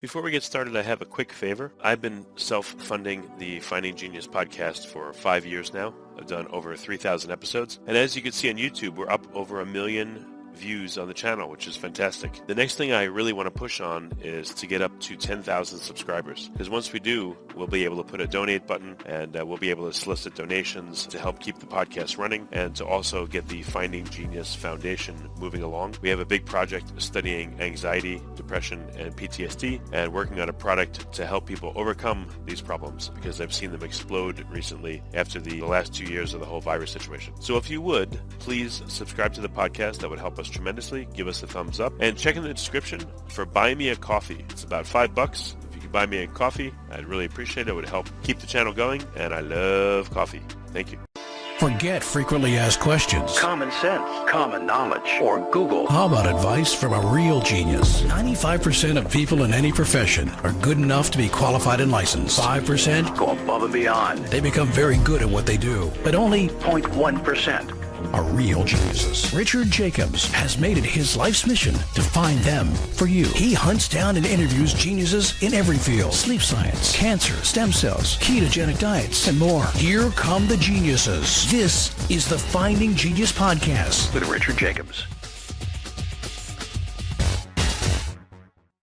Before we get started, I have a quick favor. I've been self-funding the Finding Genius podcast for 5 years now. I've done over 3,000 episodes. And as you can see on YouTube, we're up over 1 million views on the channel, which is fantastic. The next thing I really want to push on is to get up to 10,000 subscribers. Because once we do, we'll be able to put a donate button and we'll be able to solicit donations to help keep the podcast running and to also get the Finding Genius Foundation moving along. We have a big project studying anxiety, depression, and PTSD and working on a product to help people overcome these problems because I've seen them explode recently after the last 2 years of the whole virus situation. So if you would, please subscribe to the podcast. That would help us tremendously. Give us a thumbs up and check in the description for Buy Me a Coffee. It's about $5. If you could buy me a coffee, I'd really appreciate it. It would help keep the channel going, and I love coffee. Thank you. Forget frequently asked questions. Common sense, common knowledge, or Google. How about advice from a real genius? 95% of people in any profession are good enough to be qualified and licensed. 5% go above and beyond. They become very good at what they do, but only 0.1% are real geniuses. Richard Jacobs has made it his life's mission to find them for you. He hunts down and interviews geniuses in every field: sleep science, cancer, stem cells, ketogenic diets, and more. Here come the geniuses. This is the Finding Genius Podcast with Richard Jacobs.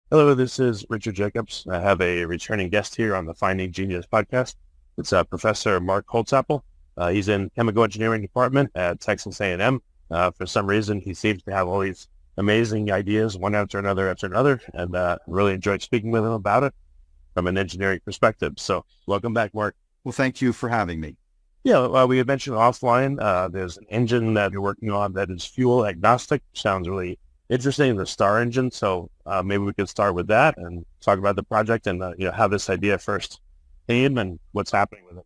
Hello, this is Richard Jacobs. I have a returning guest here on the Finding Genius Podcast. It's Professor Mark Holtzapple. He's in chemical engineering department at Texas A&M. For some reason, he seems to have all these amazing ideas, one after another, and really enjoyed speaking with him about it from an engineering perspective. So welcome back, Mark. Well, thank you for having me. Yeah, we had mentioned offline, there's an engine that you're working on that is fuel agnostic. Sounds really interesting, the STAR engine. So maybe we could start with that and talk about the project and how this idea first came and what's happening with it.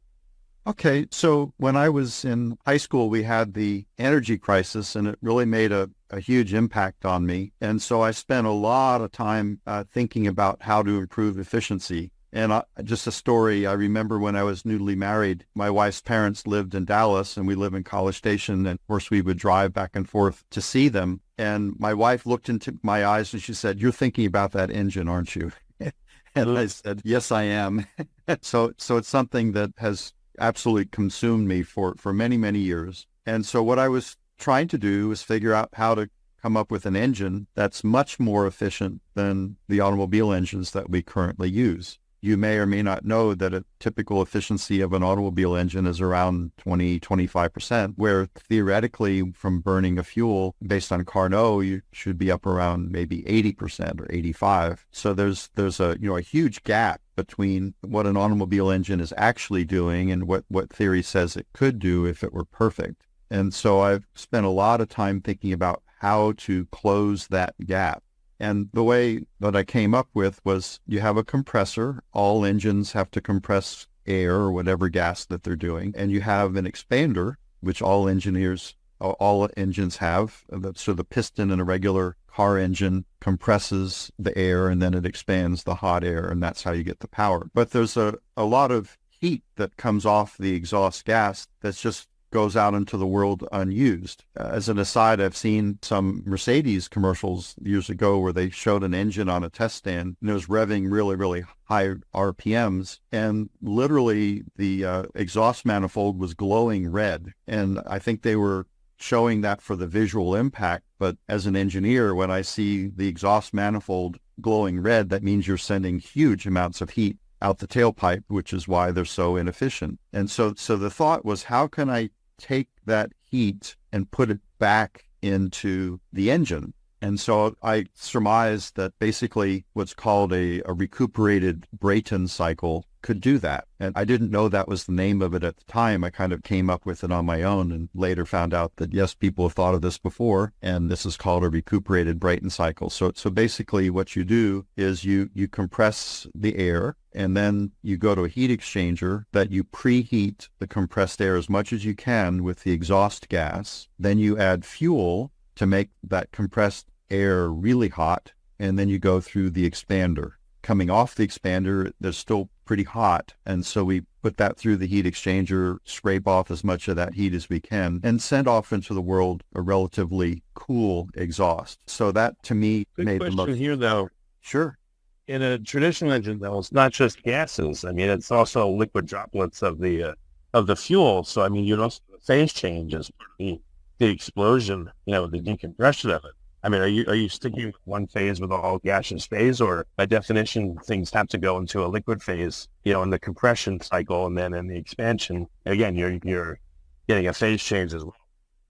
Okay, so when I was in high school, we had the energy crisis, and it really made a huge impact on me. And so I spent a lot of time thinking about how to improve efficiency. And just a story, I remember when I was newly married, my wife's parents lived in Dallas, and we live in College Station. And of course, we would drive back and forth to see them. And my wife looked into my eyes and she said, "You're thinking about that engine, aren't you?" And I said, "Yes, I am." So it's something that has absolutely consumed me for many, many years. And so what I was trying to do was figure out how to come up with an engine that's much more efficient than the automobile engines that we currently use. You may or may not know that a typical efficiency of an automobile engine is around 20-25%, where theoretically from burning a fuel based on Carnot, you should be up around maybe 80% or 85%. So there's a huge gap between what an automobile engine is actually doing and what theory says it could do if it were perfect. And so I've spent a lot of time thinking about how to close that gap. And the way that I came up with was you have a compressor. All engines have to compress air or whatever gas that they're doing. And you have an expander, which all engines have. So the piston in a regular car engine compresses the air and then it expands the hot air, and that's how you get the power. But there's a lot of heat that comes off the exhaust gas that's just goes out into the world unused. As an aside, I've seen some Mercedes commercials years ago where they showed an engine on a test stand and it was revving really, really high RPMs, and literally the exhaust manifold was glowing red. And I think they were showing that for the visual impact. But as an engineer, when I see the exhaust manifold glowing red, that means you're sending huge amounts of heat out the tailpipe, which is why they're so inefficient. And so the thought was, how can I take that heat and put it back into the engine? And so I surmised that basically what's called a recuperated Brayton cycle could do that. And I didn't know that was the name of it at the time. I kind of came up with it on my own and later found out that, yes, people have thought of this before, and this is called a recuperated Brayton cycle. So basically what you do is you compress the air, and then you go to a heat exchanger that you preheat the compressed air as much as you can with the exhaust gas. Then you add fuel to make that compressed air really hot, and then you go through the expander. Coming off the expander, they're still pretty hot, and so we put that through the heat exchanger, scrape off as much of that heat as we can, and send off into the world a relatively cool exhaust. So that, to me, Good made question the most... here, though. Sure. in a traditional engine, though, it's not just gases. I mean, it's also liquid droplets of the fuel. So, I mean, you also phase change as part of the explosion, the decompression of it. I mean, are you sticking with one phase with a whole gaseous phase, or by definition, things have to go into a liquid phase, in the compression cycle, and then in the expansion, again, you're getting a phase change as well.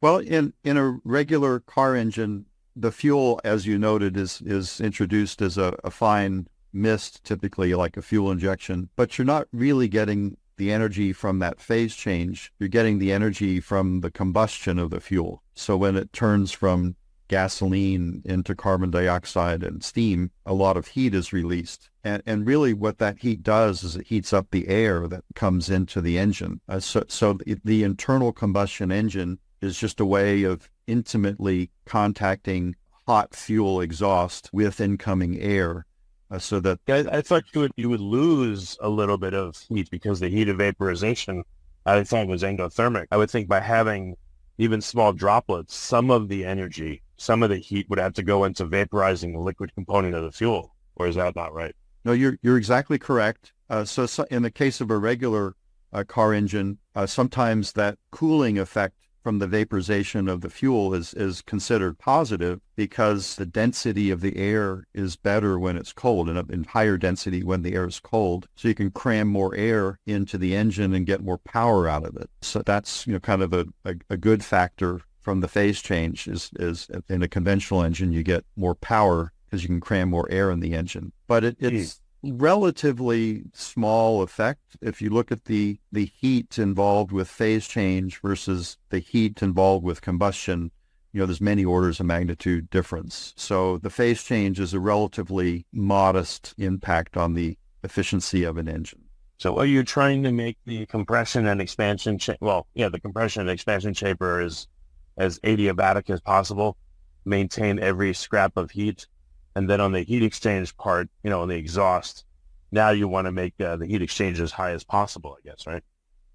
Well, in a regular car engine, the fuel, as you noted, is introduced as a fine mist, typically like a fuel injection, but you're not really getting the energy from that phase change. You're getting the energy from the combustion of the fuel. So when it turns from gasoline into carbon dioxide and steam, a lot of heat is released. And really what that heat does is it heats up the air that comes into the engine. So the internal combustion engine is just a way of intimately contacting hot fuel exhaust with incoming air. So that I thought you would lose a little bit of heat because the heat of vaporization, I thought, was endothermic. I would think by having even small droplets, some of the energy, some of the heat would have to go into vaporizing the liquid component of the fuel. Or is that not right? No, you're exactly correct. So in the case of a regular car engine, sometimes that cooling effect from the vaporization of the fuel is considered positive because the density of the air is better when it's cold and in higher density when the air is cold. So you can cram more air into the engine and get more power out of it. So that's kind of a good factor from the phase change is in a conventional engine, you get more power because you can cram more air in the engine. But it's relatively small effect. If you look at the heat involved with phase change versus the heat involved with combustion, there's many orders of magnitude difference. So the phase change is a relatively modest impact on the efficiency of an engine. So are you trying to make the compression and expansion the compression and expansion chamber as adiabatic as possible, maintain every scrap of heat, and then on the heat exchange part, on the exhaust, now you want to make the heat exchange as high as possible, I guess, right?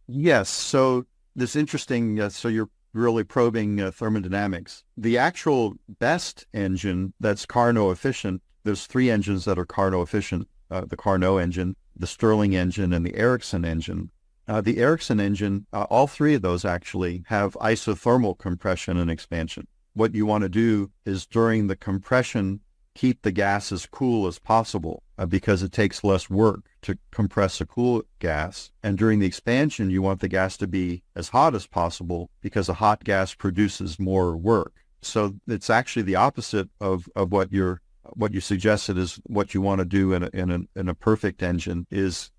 Yes. So this interesting, so you're really probing thermodynamics. The actual best engine that's Carnot efficient, there's three engines that are Carnot efficient, the Carnot engine, the Stirling engine, and the Ericsson engine. The Ericsson engine, all three of those actually have isothermal compression and expansion. What you want to do is during the compression, keep the gas as cool as possible because it takes less work to compress a cool gas. And during the expansion, you want the gas to be as hot as possible because a hot gas produces more work. So it's actually the opposite of what you suggested is what you want to do in a perfect engine is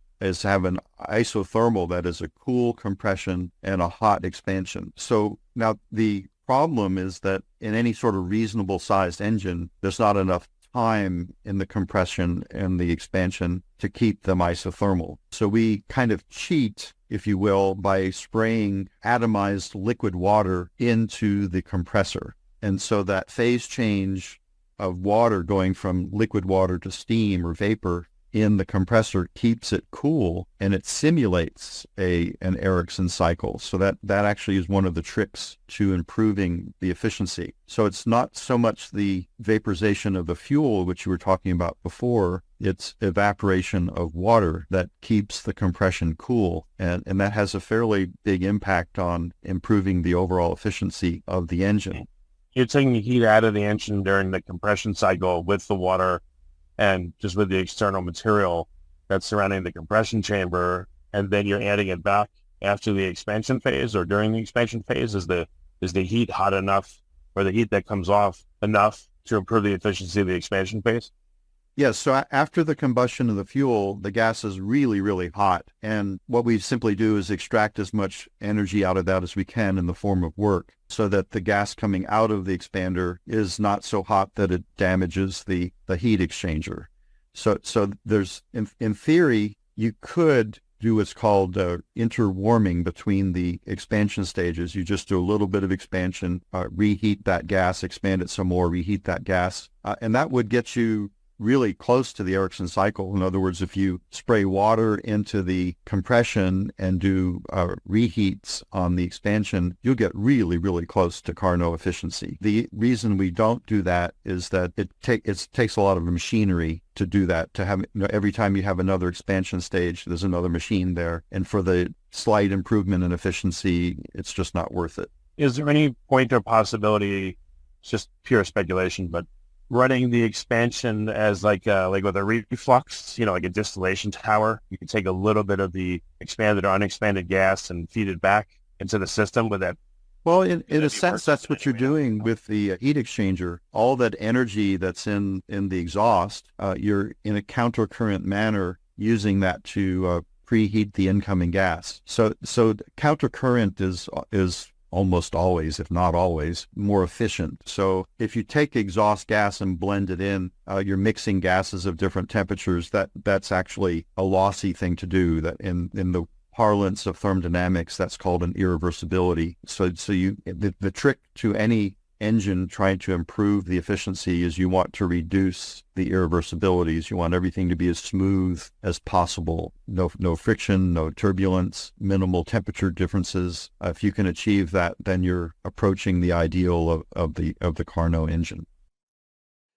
have an isothermal that is a cool compression and a hot expansion. So now the problem is that in any sort of reasonable sized engine, there's not enough time in the compression and the expansion to keep them isothermal. So we kind of cheat, if you will, by spraying atomized liquid water into the compressor. And so that phase change of water going from liquid water to steam or vapor in the compressor keeps it cool, and it simulates an Ericsson cycle. So that actually is one of the tricks to improving the efficiency. So it's not so much the vaporization of the fuel, which you were talking about before, it's evaporation of water that keeps the compression cool. And that has a fairly big impact on improving the overall efficiency of the engine. You're taking the heat out of the engine during the compression cycle with the water and just with the external material that's surrounding the compression chamber, and then you're adding it back after the expansion phase or during the expansion phase. Is the heat hot enough, or the heat that comes off enough to improve the efficiency of the expansion phase? Yes. So after the combustion of the fuel, the gas is really, really hot. And what we simply do is extract as much energy out of that as we can in the form of work so that the gas coming out of the expander is not so hot that it damages the heat exchanger. So there's, in theory, you could do what's called interwarming between the expansion stages. You just do a little bit of expansion, reheat that gas, expand it some more, reheat that gas. And that would get you really close to the Erickson cycle. In other words, if you spray water into the compression and do reheats on the expansion, you'll get really, really close to Carnot efficiency. The reason we don't do that is that it takes a lot of machinery to do that, to have, every time you have another expansion stage, there's another machine there. And for the slight improvement in efficiency, it's just not worth it. Is there any point or possibility, it's just pure speculation, but running the expansion as like with a reflux, like a distillation tower, you can take a little bit of the expanded or unexpanded gas and feed it back into the system with that? Well, in a sense, that's what you're doing with the heat exchanger. All that energy that's in the exhaust, you're in a countercurrent manner using that to preheat the incoming gas. So countercurrent is almost always, if not always, more efficient. So if you take exhaust gas and blend it in, you're mixing gases of different temperatures. That's actually a lossy thing to do. That in the parlance of thermodynamics, that's called an irreversibility. So the trick to any engine trying to improve the efficiency is you want to reduce the irreversibilities. You want everything to be as smooth as possible. No friction, no turbulence, minimal temperature differences. If you can achieve that, then you're approaching the ideal of the Carnot engine.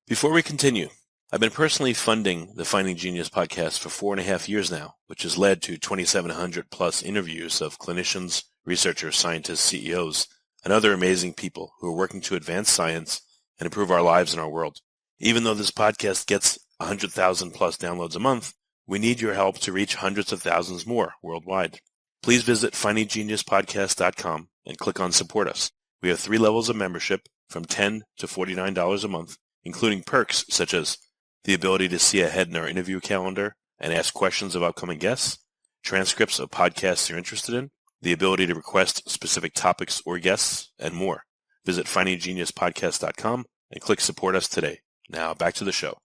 Before we continue, I've been personally funding the Finding Genius podcast for 4.5 years now, which has led to 2,700 plus interviews of clinicians, researchers, scientists, CEOs, and other amazing people who are working to advance science and improve our lives and our world. Even though this podcast gets 100,000 plus downloads a month, we need your help to reach hundreds of thousands more worldwide. Please visit findinggeniuspodcast.com and click on Support Us. We have 3 levels of membership from $10 to $49 a month, including perks such as the ability to see ahead in our interview calendar and ask questions of upcoming guests, transcripts of podcasts you're interested in, the ability to request specific topics or guests, and more. Visit findinggeniuspodcast.com and click Support Us today. Now back to the show.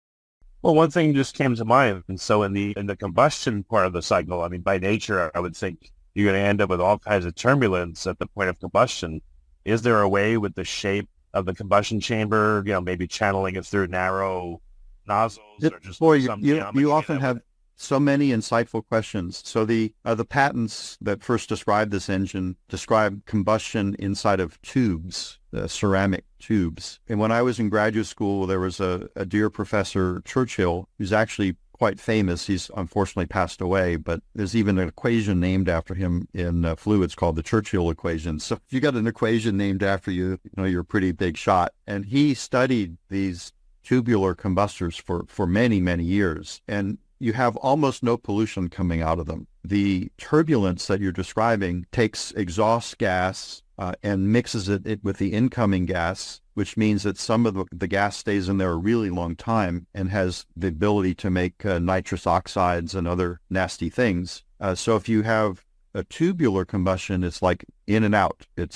Well, one thing just came to mind. And so in the combustion part of the cycle, I mean, by nature, I would think you're going to end up with all kinds of turbulence at the point of combustion. Is there a way with the shape of the combustion chamber, maybe channeling it through narrow nozzles? Or just you often have so many insightful questions. So the patents that first described this engine describe combustion inside of tubes, ceramic tubes. And when I was in graduate school, there was a dear Professor Churchill, who's actually quite famous. He's unfortunately passed away, but there's even an equation named after him in fluids called the Churchill equation. So if you got an equation named after you, you're a pretty big shot. And he studied these tubular combustors for many, many years. And you have almost no pollution coming out of them. The turbulence that you're describing takes exhaust gas and mixes it with the incoming gas, which means that some of the gas stays in there a really long time and has the ability to make nitrous oxides and other nasty things. So if you have a tubular combustion, it's like in and out. It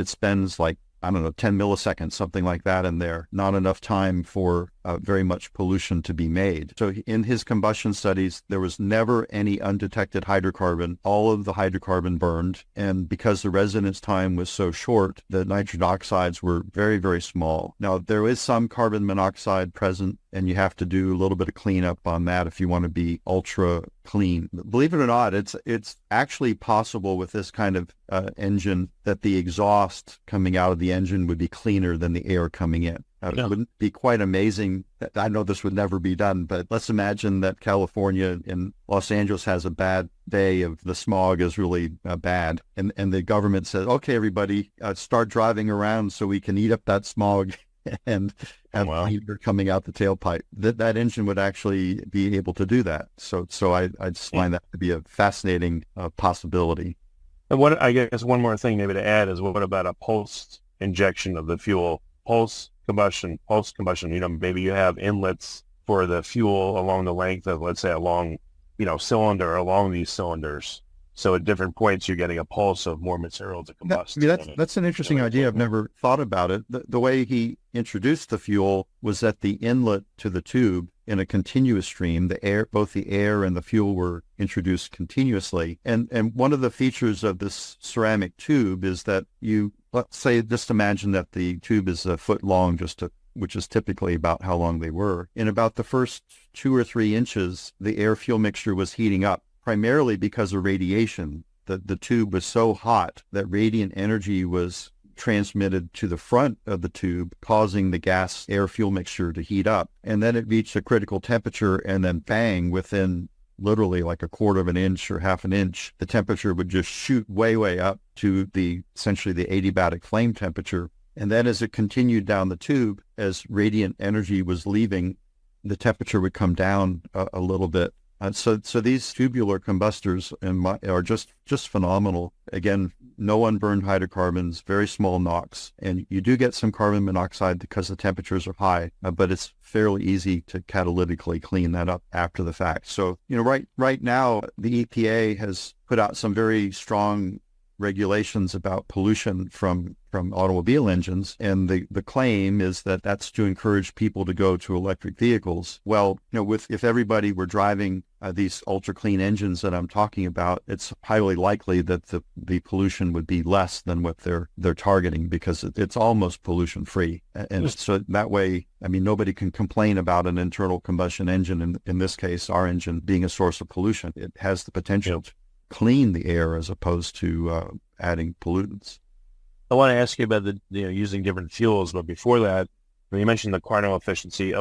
spends like, 10 milliseconds, something like that in there. Not enough time for very much pollution to be made. So in his combustion studies, there was never any undetected hydrocarbon. All of the hydrocarbon burned. And because the residence time was so short, the nitrogen oxides were very, very small. Now, there is some carbon monoxide present, and you have to do a little bit of cleanup on that if you want to be ultra clean. Believe it or not, it's actually possible with this kind of engine that the exhaust coming out of the engine would be cleaner than the air coming in. It wouldn't be quite amazing. I know this would never be done, but let's imagine that California and Los Angeles has a bad day of the smog is really bad. And the government says, okay, everybody, start driving around so we can eat up that smog and have cleaner coming out the tailpipe. That engine would actually be able to do that. So I just find that to be a fascinating possibility. And what I guess one more thing maybe to add is what about a pulse injection of the fuel? Pulse combustion, maybe you have inlets for the fuel along the length of, let's say, a long, cylinder along these cylinders. So at different points, you're getting a pulse of more material to combust. That's an interesting idea. I've never thought about it. The way he introduced the fuel was that the inlet to the tube in a continuous stream, both the air and the fuel were introduced continuously. And one of the features of this ceramic tube is that let's say, just imagine that the tube is a foot long, just to which is typically about how long they were. In about the first 2 or 3 inches, the air-fuel mixture was heating up, primarily because of radiation. The tube was so hot that radiant energy was transmitted to the front of the tube, causing the gas air-fuel mixture to heat up. And then it reached a critical temperature, and then bang, within literally like a quarter of an inch or half an inch, the temperature would just shoot way, way up to essentially the adiabatic flame temperature. And then as it continued down the tube, as radiant energy was leaving, the temperature would come down a little bit. So these tubular combustors are just phenomenal. Again, no unburned hydrocarbons, very small NOx, and you do get some carbon monoxide because the temperatures are high, but it's fairly easy to catalytically clean that up after the fact. So, right now, the EPA has put out some very strong regulations about pollution from automobile engines, and the claim is that that's to encourage people to go to electric vehicles. Well, if everybody were driving these ultra clean engines that I'm talking about, it's highly likely that the pollution would be less than what they're targeting, because it's almost pollution free. And so that way, nobody can complain about an internal combustion engine, in this case, our engine, being a source of pollution. It has the potential to clean the air as opposed to adding pollutants. I want to ask you about the using different fuels, but before that, when you mentioned the Carnot efficiency,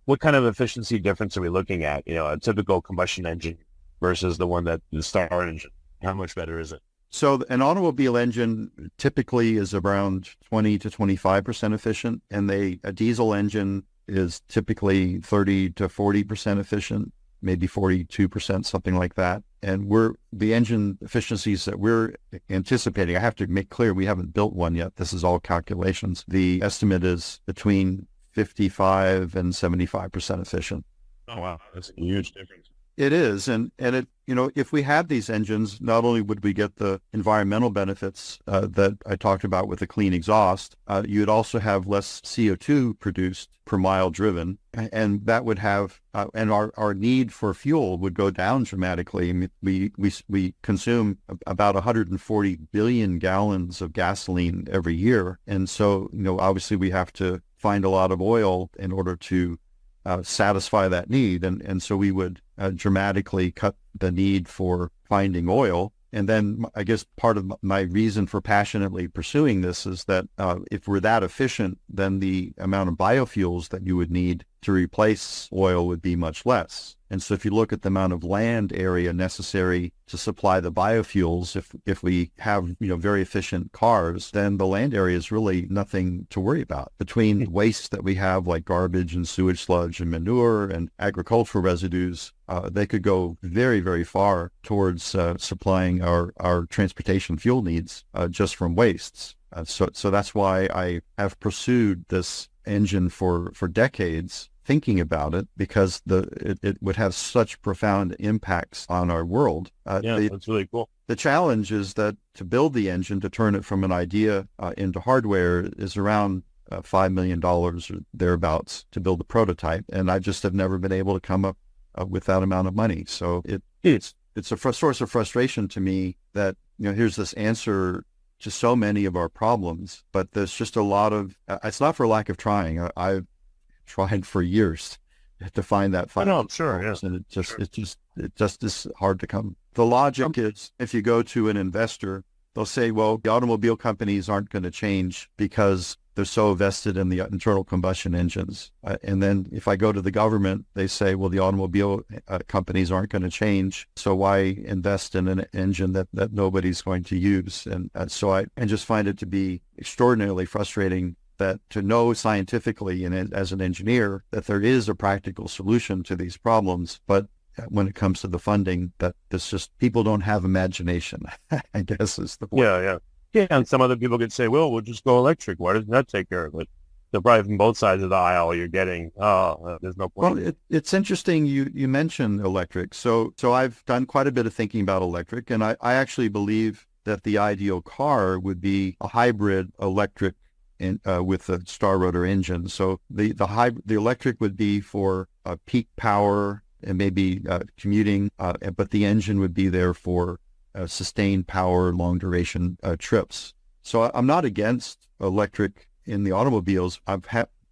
what kind of efficiency difference are we looking at? A typical combustion engine versus the one that the Star engine. How much better is it? So an automobile engine typically is around 20 to 25% efficient, and a diesel engine is typically 30 to 40% efficient, maybe 42%, something like that. And the engine efficiencies that we're anticipating, I have to make clear, we haven't built one yet. This is all calculations. The estimate is between 55 and 75% efficient. Oh, wow. That's a huge difference. It is. And it, if we had these engines, not only would we get the environmental benefits that I talked about with the clean exhaust, you'd also have less CO2 produced per mile driven. And that would have, and our need for fuel would go down dramatically. We consume about 140 billion gallons of gasoline every year. And so, obviously we have to find a lot of oil in order to satisfy that need. And so we would dramatically cut the need for finding oil. And then I guess part of my reason for passionately pursuing this is that if we're that efficient, then the amount of biofuels that you would need to replace oil would be much less. And so if you look at the amount of land area necessary to supply the biofuels, if we have very efficient cars, then the land area is really nothing to worry about. Between waste that we have, like garbage and sewage sludge and manure and agricultural residues, they could go very, very far towards supplying our transportation fuel needs just from wastes. So that's why I have pursued this engine for decades, thinking about it, because it would have such profound impacts on our world. That's really cool. The challenge is that to build the engine, to turn it from an idea into hardware, is around $5 million or thereabouts to build a prototype. And I just have never been able to come up with that amount of money. So it's a source of frustration to me that, here's this answer to so many of our problems, but there's just a lot of, it's not for lack of trying. I've tried for years to find that. I know, I'm sure, yeah. And it just is hard to come. The logic is, if you go to an investor, they'll say, well, the automobile companies aren't going to change because they're so vested in the internal combustion engines. And then if I go to the government, they say, well, the automobile companies aren't going to change, so why invest in an engine that nobody's going to use? And so I just find it to be extraordinarily frustrating that to know scientifically and as an engineer that there is a practical solution to these problems, but when it comes to the funding, that this just, people don't have imagination, I guess is the point. Yeah, and some other people could say, well, we'll just go electric. Why doesn't that take care of it? So probably from both sides of the aisle, you're getting, there's no point. Well, it's interesting you mentioned electric. So I've done quite a bit of thinking about electric, and I actually believe that the ideal car would be a hybrid electric with a star rotor engine. So the electric would be for peak power and maybe commuting, but the engine would be there for sustained power, long duration trips. So I'm not against electric in the automobiles. I've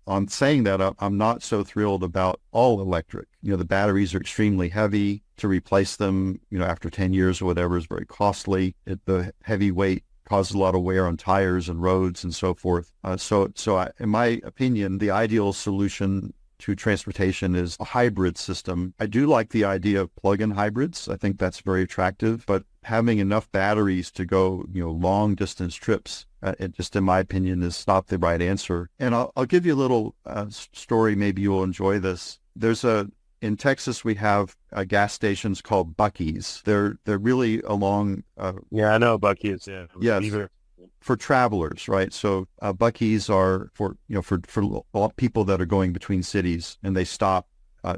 on saying that, I'm not so thrilled about all electric. The batteries are extremely heavy. To replace them, after 10 years or whatever is very costly. The heavy weight causes a lot of wear on tires and roads and so forth. In my opinion, the ideal solution to transportation is a hybrid system. I do like the idea of plug-in hybrids. I think that's very attractive, but having enough batteries to go, long distance trips, it just, in my opinion, is not the right answer. And I'll give you a little story. Maybe you'll enjoy this. In Texas, we have gas stations called Buc-ee's. They're really along. Yeah, I know Buc-ee's. Yeah. Yes. For travelers, right? So Buc-ee's are for people that are going between cities, and they stop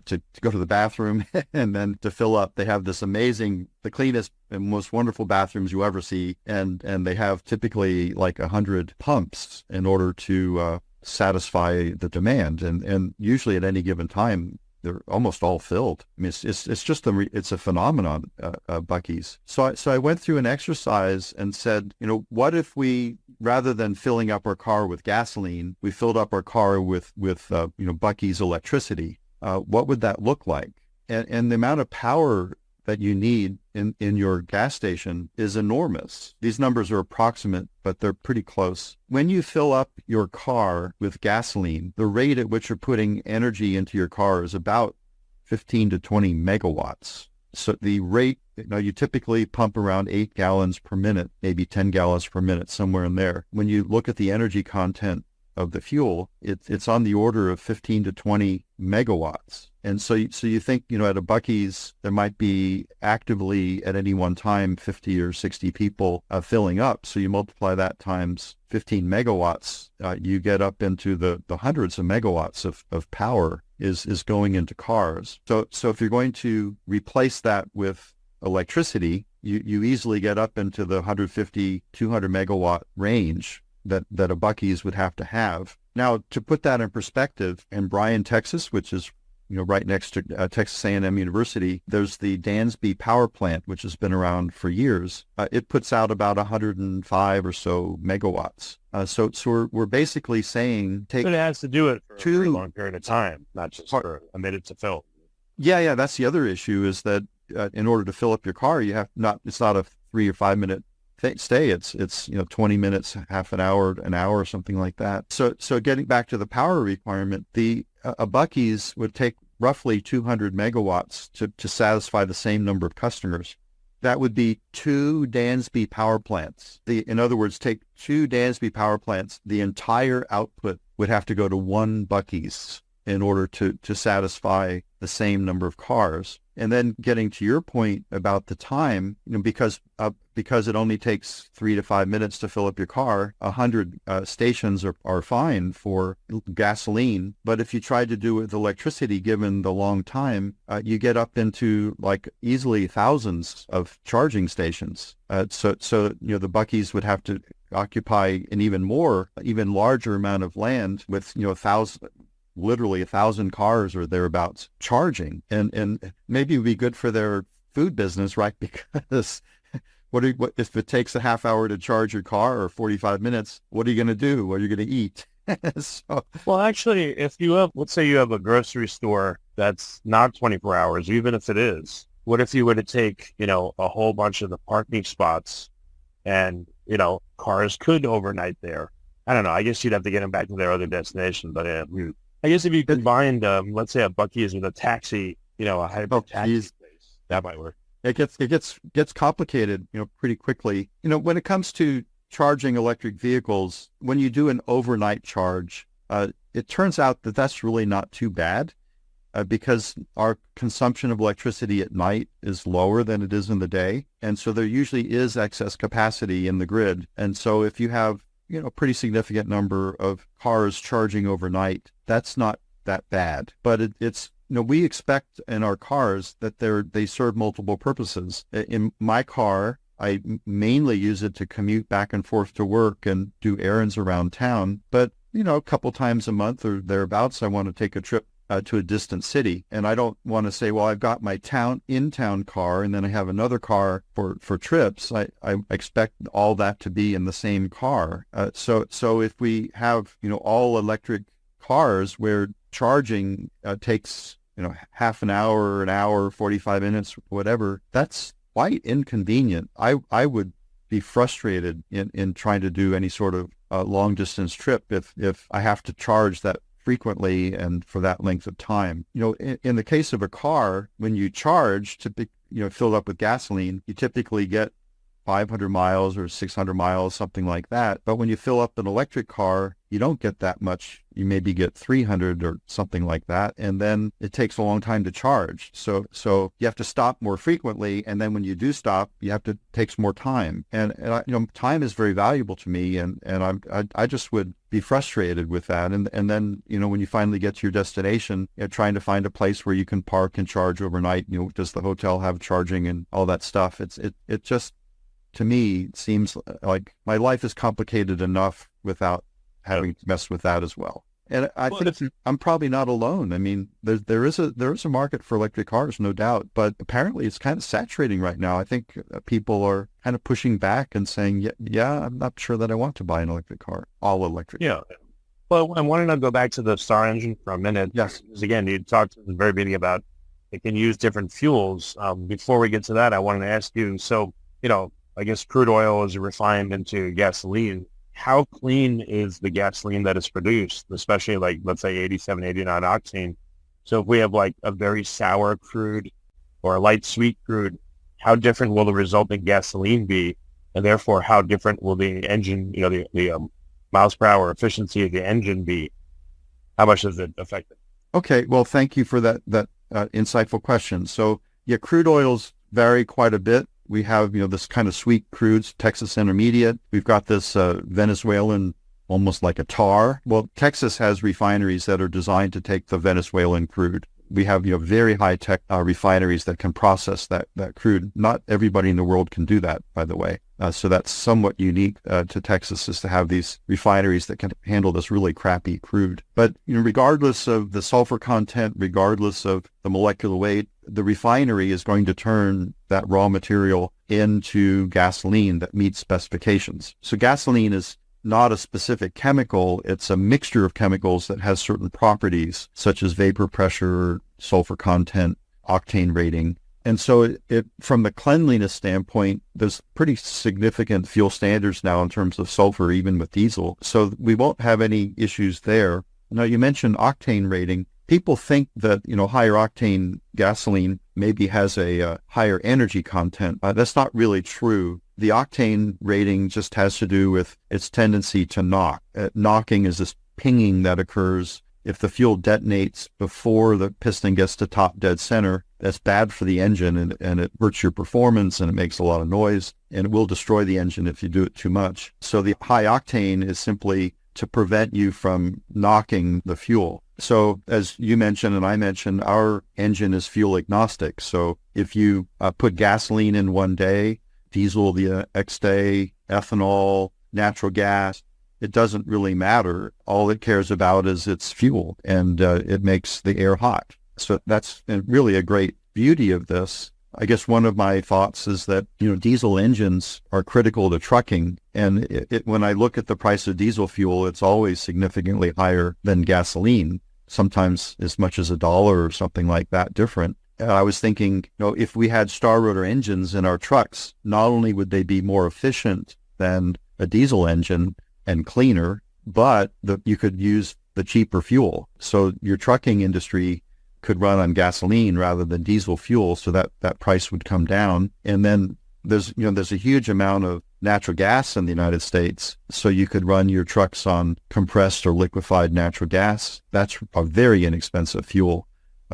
to go to the bathroom and then to fill up. They have this amazing, the cleanest and most wonderful bathrooms you ever see, and they have typically like 100 pumps in order to satisfy the demand, and usually at any given time they're almost all filled. I mean, it's just it's a phenomenon, Buc-ee's. So I went through an exercise and said, what if we, rather than filling up our car with gasoline, we filled up our car with Buc-ee's electricity? What would that look like? And the amount of power that you need in your gas station is enormous. These numbers are approximate, but they're pretty close. When you fill up your car with gasoline, the rate at which you're putting energy into your car is about 15 to 20 megawatts. So the rate, you typically pump around 8 gallons per minute, maybe 10 gallons per minute, somewhere in there. When you look at the energy content of the fuel, it's on the order of 15 to 20 megawatts. And so you think, at a Buc-ee's, there might be actively at any one time 50 or 60 people filling up. So you multiply that times 15 megawatts, you get up into the hundreds of megawatts of power is going into cars. So if you're going to replace that with electricity, you easily get up into the 150, 200 megawatt range that a Buc-ee's would have to have. Now, to put that in perspective, in Bryan, Texas, which is right next to Texas A&M University, there's the Dansby power plant, which has been around for years. It puts out about 105 or so megawatts. So we're basically saying But it has to do it for a very long period of time, not just for a minute to fill. Yeah. That's the other issue, is that in order to fill up your car, it's not a 3 or 5 minute stay. It's 20 minutes, half an hour, something like that. So getting back to the power requirement, a Buc-ee's would take roughly 200 megawatts to satisfy the same number of customers. That would be 2 Dansby power plants. In other words, take 2 Dansby power plants, the entire output would have to go to 1 Buc-ee's in order to satisfy the same number of cars. And then getting to your point about the time, because it only takes 3 to 5 minutes to fill up your car, 100 stations are fine for gasoline. But if you try to do it with electricity, given the long time, you get up into like easily thousands of charging stations. So the Buc-ee's would have to occupy an even larger amount of land with literally 1,000 cars or thereabouts charging, and maybe it would be good for their food business, right? Because what if it takes a half hour to charge your car or 45 minutes? What are you going to do? What are you going to eat? Well, actually, let's say you have a grocery store that's not 24 hours, even if it is. What if you were to take, a whole bunch of the parking spots, and cars could overnight there? I don't know. I guess you'd have to get them back to their other destination, but I guess if you combined, let's say a Buc-ee's with a taxi, a hybrid taxi space, that might work. It gets complicated, pretty quickly. When it comes to charging electric vehicles, when you do an overnight charge, it turns out that that's really not too bad, because our consumption of electricity at night is lower than it is in the day, and so there usually is excess capacity in the grid. And so if you have a pretty significant number of cars charging overnight, that's not that bad. But it's we expect in our cars that they serve multiple purposes. In my car, I mainly use it to commute back and forth to work and do errands around town. But a couple times a month or thereabouts, I want to take a trip to a distant city, and I don't want to say, well, I've got my in-town car and then I have another car for trips. I expect all that to be in the same car. So if we have all electric cars where charging takes, half an hour, 45 minutes, whatever, that's quite inconvenient. I would be frustrated in trying to do any sort of long distance trip if I have to charge that frequently and for that length of time. In the case of a car, when you charge to be, filled up with gasoline, you typically get 500 miles or 600 miles, something like that. But when you fill up an electric car, you don't get that much. You maybe get 300 or something like that. And then it takes a long time to charge. So you have to stop more frequently. And then when you do stop, takes more time. And time is very valuable to me. And I just would be frustrated with that. And then, when you finally get to your destination, trying to find a place where you can park and charge overnight, does the hotel have charging and all that stuff? It just, to me, it seems like my life is complicated enough without having to mess with that as well. And I think I'm probably not alone. I mean, there is a market for electric cars, no doubt, but apparently it's kind of saturating right now. I think people are kind of pushing back and saying, yeah, I'm not sure that I want to buy an electric car, all electric. Yeah. Well, I wanted to go back to the Star engine for a minute. Yes. Because again, you talked at the very beginning about it can use different fuels. Before we get to that, I wanted to ask you, so, I guess crude oil is refined into gasoline. How clean is the gasoline that is produced, especially like, let's say 87, 89 octane? So if we have like a very sour crude or a light sweet crude, how different will the resulting gasoline be? And therefore, how different will the engine, the miles per hour efficiency of the engine be? How much does it affect it? Okay, well, thank you for that insightful question. So yeah, crude oils vary quite a bit. We have, this kind of sweet crudes, Texas Intermediate. We've got this Venezuelan, almost like a tar. Well, Texas has refineries that are designed to take the Venezuelan crude. We have, very high-tech refineries that can process that crude. Not everybody in the world can do that, by the way. So that's somewhat unique to Texas, is to have these refineries that can handle this really crappy crude. But regardless of the sulfur content, regardless of the molecular weight, the refinery is going to turn that raw material into gasoline that meets specifications. So gasoline is not a specific chemical. It's a mixture of chemicals that has certain properties, such as vapor pressure, sulfur content, octane rating. And so it from the cleanliness standpoint, there's pretty significant fuel standards now in terms of sulfur, even with diesel. So we won't have any issues there. Now, you mentioned octane rating. People think that, higher octane gasoline maybe has a higher energy content. That's not really true. The octane rating just has to do with its tendency to knock. Knocking is this pinging that occurs if the fuel detonates before the piston gets to top dead center. That's bad for the engine, and it hurts your performance, and it makes a lot of noise, and it will destroy the engine if you do it too much. So the high octane is simply to prevent you from knocking the fuel. So as you mentioned and I mentioned, our engine is fuel agnostic. So if you put gasoline in one day, diesel the next day, ethanol, natural gas, it doesn't really matter. All it cares about is its fuel, and it makes the air hot. So that's really a great beauty of this. I guess one of my thoughts is that, diesel engines are critical to trucking. And when I look at the price of diesel fuel, it's always significantly higher than gasoline, sometimes as much as $1 or something like that different. And I was thinking, if we had star rotor engines in our trucks, not only would they be more efficient than a diesel engine and cleaner, but you could use the cheaper fuel. So your trucking industry could run on gasoline rather than diesel fuel, so that price would come down. And then there's a huge amount of natural gas in the United States, so you could run your trucks on compressed or liquefied natural gas. That's a very inexpensive fuel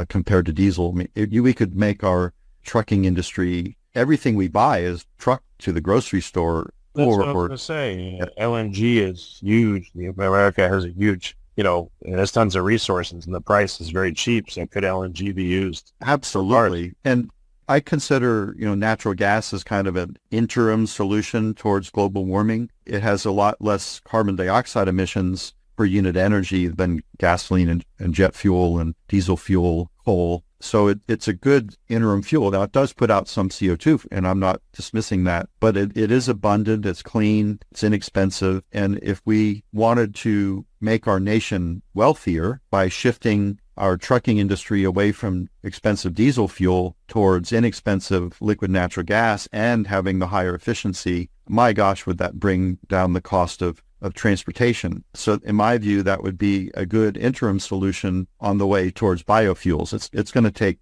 compared to diesel. I mean, we could make our trucking industry, everything we buy is trucked to the grocery store. That's what I was going to say. LNG is huge. America has a huge, it has tons of resources, and the price is very cheap. So could LNG be used? Absolutely. And I consider, natural gas as kind of an interim solution towards global warming. It has a lot less carbon dioxide emissions per unit energy than gasoline and jet fuel and diesel fuel, coal. So it's a good interim fuel. Now, it does put out some CO2, and I'm not dismissing that, but it is abundant, it's clean, it's inexpensive. And if we wanted to make our nation wealthier by shifting our trucking industry away from expensive diesel fuel towards inexpensive liquid natural gas and having the higher efficiency, my gosh, would that bring down the cost of transportation. So in my view, that would be a good interim solution on the way towards biofuels. It's going to take,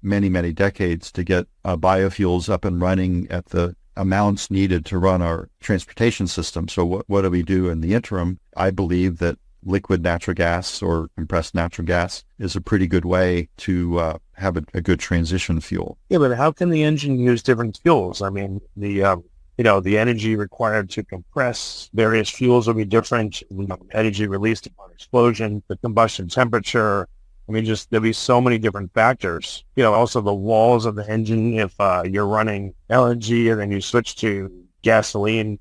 many, many decades to get biofuels up and running at the amounts needed to run our transportation system. So what do we do in the interim? I believe that liquid natural gas or compressed natural gas is a pretty good way to have a good transition fuel. Yeah, but how can the engine use different fuels? I mean, the energy required to compress various fuels will be different. Energy released upon explosion, the combustion temperature. I mean, there'll be so many different factors. Also the walls of the engine. If you're running LNG and then you switch to gasoline,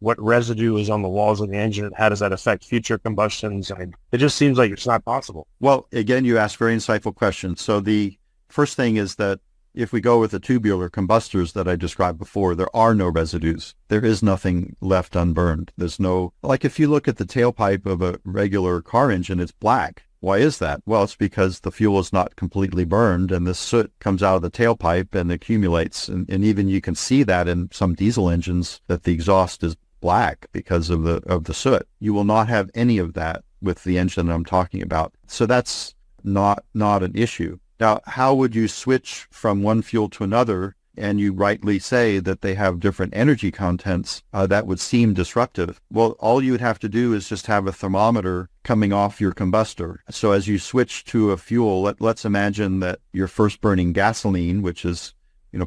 what residue is on the walls of the engine? How does that affect future combustions? I mean, it just seems like it's not possible. Well, again, you asked very insightful questions. So the first thing is that if we go with the tubular combustors that I described before, there are no residues. There is nothing left unburned. There's no, like if you look at the tailpipe of a regular car engine, it's black. Why is that? Well, it's because the fuel is not completely burned and the soot comes out of the tailpipe and accumulates. And even you can see that in some diesel engines that the exhaust is black because of the soot. You will not have any of that with the engine I'm talking about. So that's not an issue. Now, how would you switch from one fuel to another? And you rightly say that they have different energy contents. That would seem disruptive. Well, all you would have to do is just have a thermometer coming off your combustor. So as you switch to a fuel, let's imagine that you're first burning gasoline, which is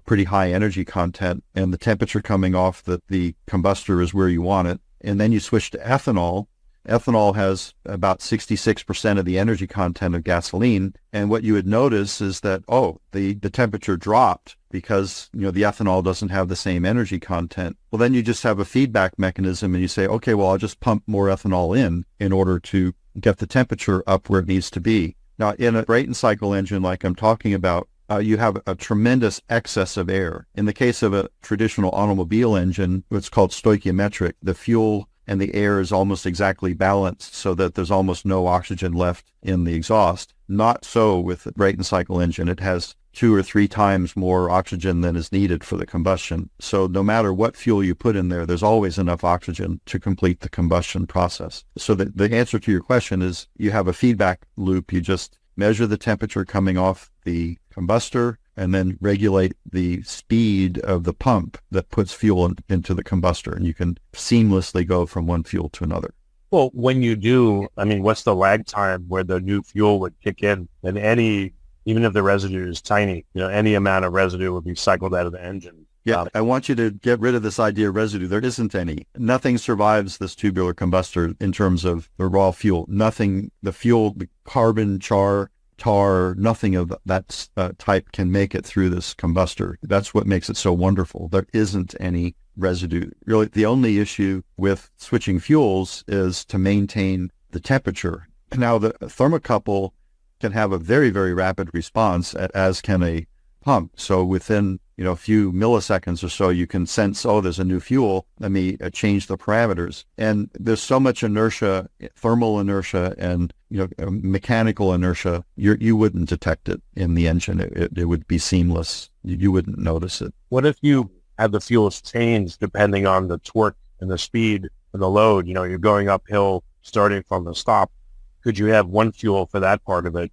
pretty high energy content, and the temperature coming off the combustor is where you want it. And then you switch to ethanol. Ethanol has about 66% of the energy content of gasoline. And what you would notice is that, the temperature dropped because, the ethanol doesn't have the same energy content. Well, then you just have a feedback mechanism and you say, okay, well, I'll just pump more ethanol in order to get the temperature up where it needs to be. Now, in a Brayton cycle engine like I'm talking about, you have a tremendous excess of air. In the case of a traditional automobile engine, what's called stoichiometric, the fuel and the air is almost exactly balanced so that there's almost no oxygen left in the exhaust. Not so with the Brayton cycle engine. It has 2 or 3 times more oxygen than is needed for the combustion. So no matter what fuel you put in there, there's always enough oxygen to complete the combustion process. So the answer to your question is you have a feedback loop. You just measure the temperature coming off the combustor and then regulate the speed of the pump that puts fuel into the combustor. And you can seamlessly go from one fuel to another. Well, when you do, what's the lag time where the new fuel would kick in? And even if the residue is tiny, any amount of residue would be cycled out of the engine. Yeah, I want you to get rid of this idea of residue. There isn't any. Nothing survives this tubular combustor in terms of the raw fuel. Nothing, the fuel, the carbon, tar, nothing of that type can make it through this combustor. That's what makes it so wonderful. There isn't any residue. Really, the only issue with switching fuels is to maintain the temperature. Now, the thermocouple can have a very, very rapid response, as can a pump. So within a few milliseconds or so, you can sense, there's a new fuel. Let me change the parameters. And there's so much inertia, thermal inertia, and mechanical inertia. You wouldn't detect it in the engine. It would be seamless. You wouldn't notice it. What if you have the fuels change depending on the torque and the speed and the load? You're going uphill starting from the stop. Could you have one fuel for that part of it?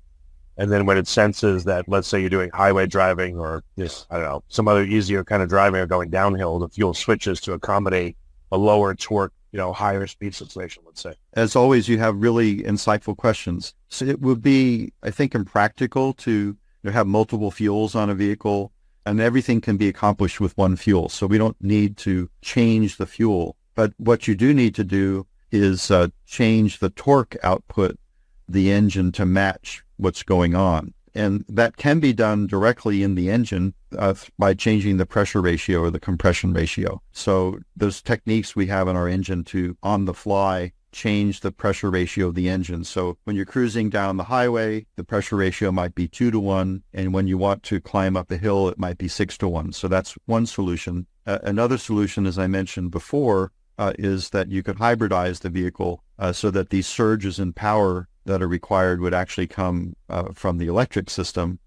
And then when it senses that, let's say you're doing highway driving or some other easier kind of driving or going downhill, the fuel switches to accommodate a lower torque, higher speed situation, let's say. As always, you have really insightful questions. So it would be, I think, impractical to have multiple fuels on a vehicle, and everything can be accomplished with one fuel. So we don't need to change the fuel. But what you do need to do is change the torque output, the engine, to match what's going on. And that can be done directly in the engine by changing the pressure ratio or the compression ratio. So those techniques we have in our engine to, on the fly, change the pressure ratio of the engine. So when you're cruising down the highway, the pressure ratio might be 2-to-1. And when you want to climb up a hill, it might be 6-to-1. So that's one solution. Another solution, as I mentioned before, is that you could hybridize the vehicle so that these surges in power that are required would actually come from the electric system,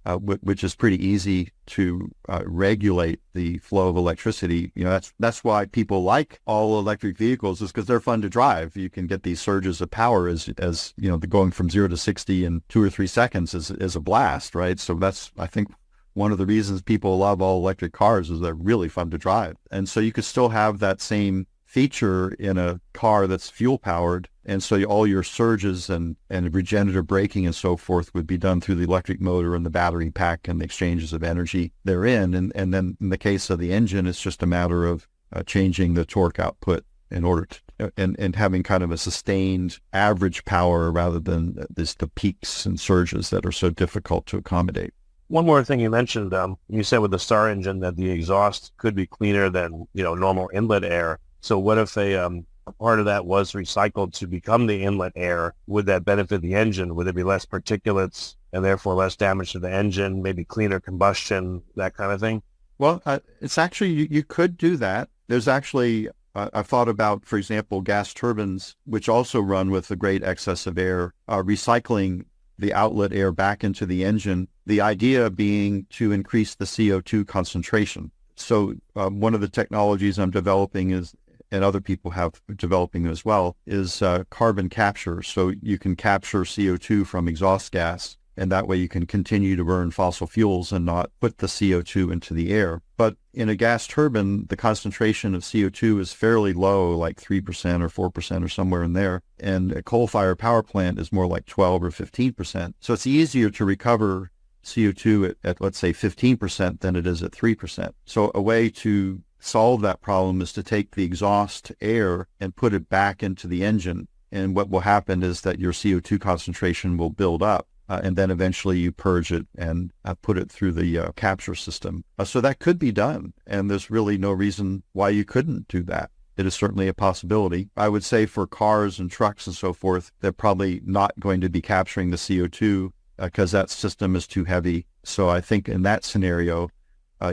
which is pretty easy to regulate the flow of electricity. That's why people like all electric vehicles, is because they're fun to drive. You can get these surges of power as the going from 0 to 60 in 2 or 3 seconds is a blast, right? So that's, I think, one of the reasons people love all electric cars is they're really fun to drive. And so you could still have that same feature in a car that's fuel powered, and so all your surges and regenerative braking and so forth would be done through the electric motor and the battery pack and the exchanges of energy therein. And then in the case of the engine, it's just a matter of changing the torque output in order to and having kind of a sustained average power rather than the peaks and surges that are so difficult to accommodate. One more thing you mentioned, you said with the Star engine that the exhaust could be cleaner than normal inlet air. So what if a part of that was recycled to become the inlet air? Would that benefit the engine? Would there be less particulates and therefore less damage to the engine, maybe cleaner combustion, that kind of thing? Well, it's actually, you could do that. There's actually, I've thought about, for example, gas turbines, which also run with a great excess of air, recycling the outlet air back into the engine, the idea being to increase the CO2 concentration. So one of the technologies I'm developing is, and other people have developing as well, is carbon capture. So you can capture CO2 from exhaust gas, and that way you can continue to burn fossil fuels and not put the CO2 into the air. But in a gas turbine, the concentration of CO2 is fairly low, like 3% or 4% or somewhere in there. And a coal-fired power plant is more like 12 or 15%. So it's easier to recover CO2 at let's say 15% than it is at 3%. So a way to solve that problem is to take the exhaust air and put it back into the engine. And what will happen is that your CO2 concentration will build up. And then eventually you purge it and put it through the capture system. So that could be done. And there's really no reason why you couldn't do that. It is certainly a possibility. I would say for cars and trucks and so forth, they're probably not going to be capturing the CO2 because that system is too heavy. So I think in that scenario,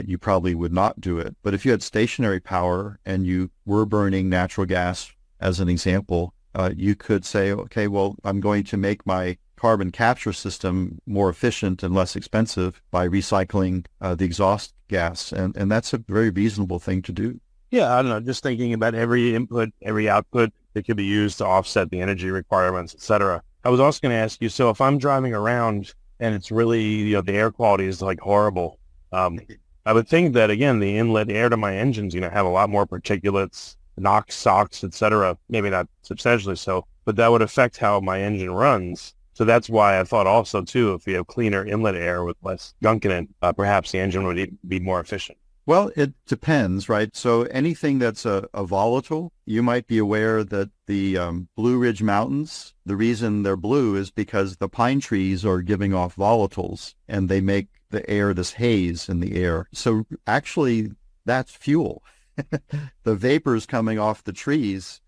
you probably would not do it. But if you had stationary power and you were burning natural gas, as an example, you could say, okay, well, I'm going to make my carbon capture system more efficient and less expensive by recycling the exhaust gas. And that's a very reasonable thing to do. Yeah, I don't know, just thinking about every input, every output that could be used to offset the energy requirements, et cetera. I was also going to ask you, so if I'm driving around and it's really, the air quality is like horrible, I would think that, again, the inlet air to my engines, have a lot more particulates, NOx, SOx, et cetera, maybe not substantially so, but that would affect how my engine runs. So that's why I thought also, too, if you have cleaner inlet air with less gunk in it, perhaps the engine would be more efficient. Well, it depends, right? So anything that's a volatile, you might be aware that the Blue Ridge Mountains, the reason they're blue is because the pine trees are giving off volatiles and they make the air, this haze in the air. So actually, that's fuel. The vapors coming off the trees,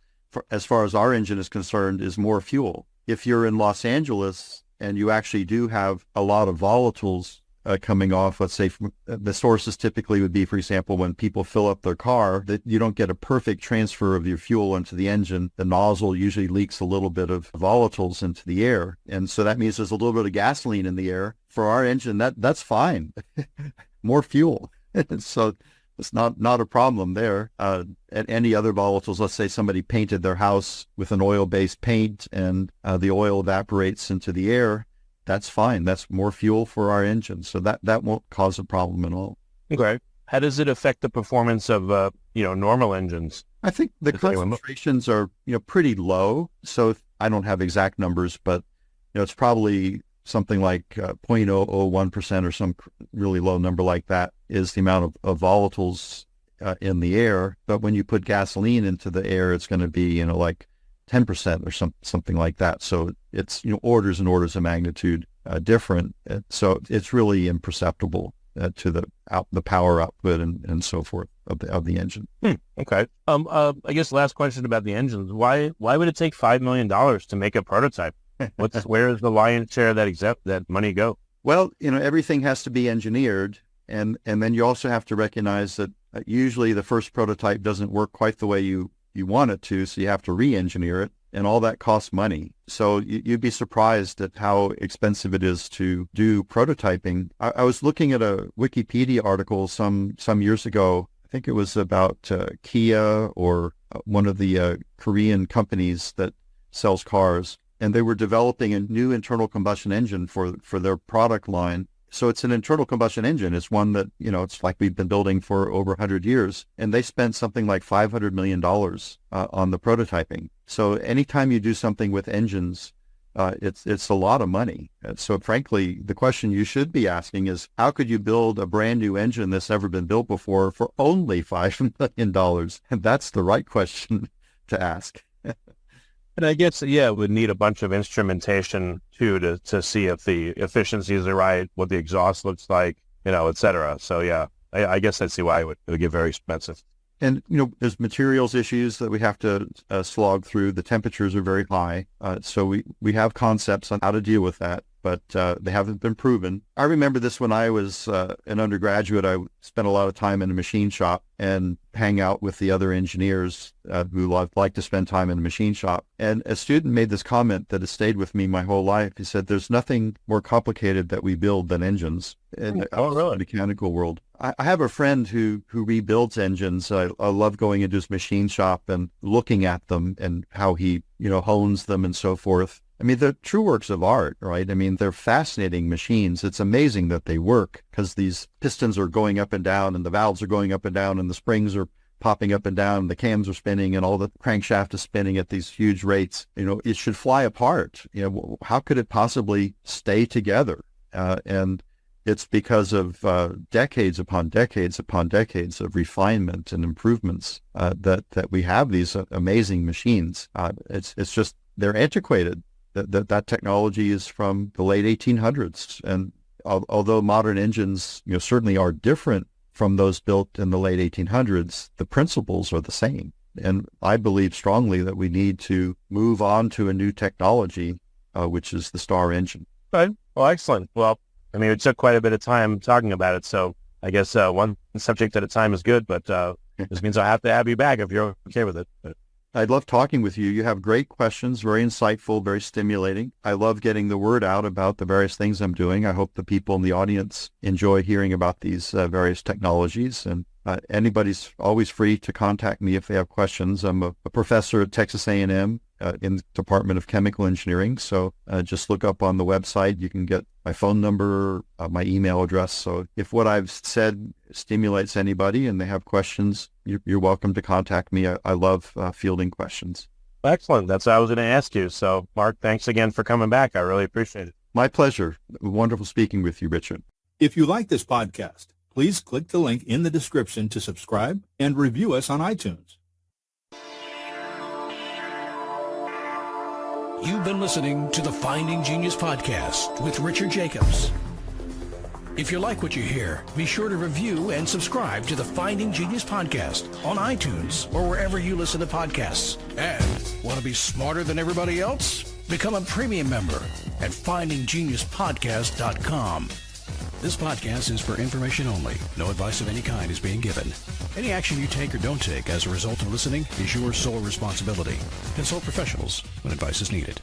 as far as our engine is concerned, is more fuel. If you're in Los Angeles and you actually do have a lot of volatiles coming off, let's say from, the sources typically would be, for example, when people fill up their car, that you don't get a perfect transfer of your fuel into the engine. The nozzle usually leaks a little bit of volatiles into the air. And so that means there's a little bit of gasoline in the air. For our engine, that's fine. More fuel. So it's not a problem there. At any other volatiles, let's say somebody painted their house with an oil-based paint and the oil evaporates into the air. That's fine. That's more fuel for our engine. So that won't cause a problem at all. Okay. How does it affect the performance of, normal engines? I think the concentrations are, pretty low. So I don't have exact numbers, but, it's probably something like 0.001% or some really low number like that is the amount of volatiles in the air. But when you put gasoline into the air, it's going to be, like 10% or something like that. So it's, orders and orders of magnitude different. So it's really imperceptible. to the power output and so forth of the engine. Okay. I guess last question about the engines. Why would it take $5 million to make a prototype? Where is the lion's share of that money go? Well, everything has to be engineered, and then you also have to recognize that usually the first prototype doesn't work quite the way you want it to, so you have to re-engineer it, and all that costs money. So you'd be surprised at how expensive it is to do prototyping. I was looking at a Wikipedia article some years ago. I think it was about Kia or one of the Korean companies that sells cars, and they were developing a new internal combustion engine for their product line. So it's an internal combustion engine. It's one that, it's like we've been building for over 100 years. And they spent something like $500 million on the prototyping. So anytime you do something with engines, it's a lot of money. So frankly, the question you should be asking is, how could you build a brand new engine that's never been built before for only $5 million? And that's the right question to ask. And I guess, it would need a bunch of instrumentation too to see if the efficiencies are right, what the exhaust looks like, et cetera. So I guess I'd see why it would get very expensive. And, there's materials issues that we have to slog through. The temperatures are very high. So we have concepts on how to deal with that, but they haven't been proven. I remember this when I was an undergraduate. I spent a lot of time in a machine shop and hang out with the other engineers who like to spend time in a machine shop. And a student made this comment that has stayed with me my whole life. He said, there's nothing more complicated that we build than engines in the mechanical world. I have a friend who rebuilds engines. I love going into his machine shop and looking at them and how he, hones them and so forth. I mean, they're true works of art, right? I mean, they're fascinating machines. It's amazing that they work because these pistons are going up and down and the valves are going up and down and the springs are popping up and down and the cams are spinning and all the crankshaft is spinning at these huge rates. It should fly apart. How could it possibly stay together? And it's because of decades upon decades upon decades of refinement and improvements that we have these amazing machines. It's just they're antiquated. That technology is from the late 1800s, and although modern engines certainly are different from those built in the late 1800s, the principles are the same. And I believe strongly that we need to move on to a new technology, which is the Star engine. Right. Well, excellent. Well, I mean, it took quite a bit of time talking about it, so I guess one subject at a time is good, but this means I have to have you back if you're okay with it. I'd love talking with you. You have great questions, very insightful, very stimulating. I love getting the word out about the various things I'm doing. I hope the people in the audience enjoy hearing about these various technologies. And anybody's always free to contact me if they have questions. I'm a professor at Texas A&M in the Department of Chemical Engineering. So just look up on the website. You can get my phone number, my email address. So if what I've said stimulates anybody and they have questions, you're welcome to contact me. I love fielding questions. Excellent. That's what I was going to ask you. So, Mark, thanks again for coming back. I really appreciate it. My pleasure. Wonderful speaking with you, Richard. If you like this podcast, please click the link in the description to subscribe and review us on iTunes. You've been listening to the Finding Genius podcast with Richard Jacobs. If you like what you hear, be sure to review and subscribe to the Finding Genius podcast on iTunes or wherever you listen to podcasts. And want to be smarter than everybody else? Become a premium member at findinggeniuspodcast.com. This podcast is for information only. No advice of any kind is being given. Any action you take or don't take as a result of listening is your sole responsibility. Consult professionals when advice is needed.